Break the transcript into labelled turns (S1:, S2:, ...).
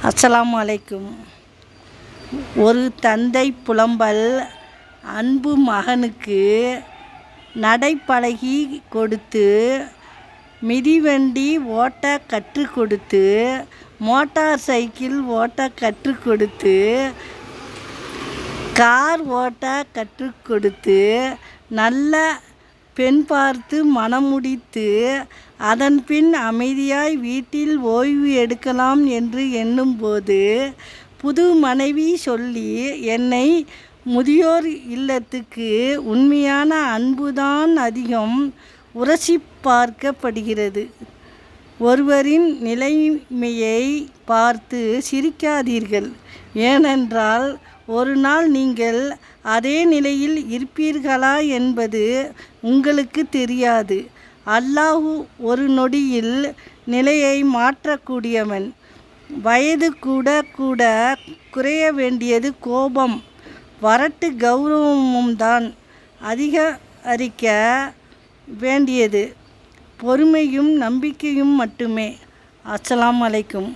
S1: அஸ்ஸலாமு அலைக்கும். ஒரு தந்தை புலம்பல் அன்பு மகனுக்கு நடைப்பழகி கொடுத்து, மிதிவண்டி ஓட்ட கற்றுக் கொடுத்து, மோட்டார் சைக்கிள் ஓட்ட கற்றுக் கொடுத்து, கார் ஓட்ட கற்றுக் கொடுத்து, நல்ல பெண் பார்த்து மணமுடித்து, அதன்பின் அமைதியாய் வீட்டில் ஓய்வு எடுக்கலாம் என்று எண்ணும்போது, புது மனைவி சொல்லி என்னை முதியோர் இல்லத்துக்கு உண்மையான அன்புதான் அதிகம் உரசி பார்க்கப்படுகிறது. ஒருவரின் நிலைமையை பார்த்து சிரிக்காதீர்கள். ஏனென்றால் ஒரு நாள் நீங்கள் அதே நிலையில் இருப்பீர்களா என்பது உங்களுக்கு தெரியாது. அல்லாஹ் ஒரு நொடியில் நிலையை மாற்றக்கூடியவன். வயது கூட கூட குறைய வேண்டியது கோபம், வரட்டு கௌரவமும்தான் அதிகரிக்க வேண்டியது பொறுமையும் நம்பிக்கையும் மட்டுமே. அஸ்ஸலாமு அலைக்கும்.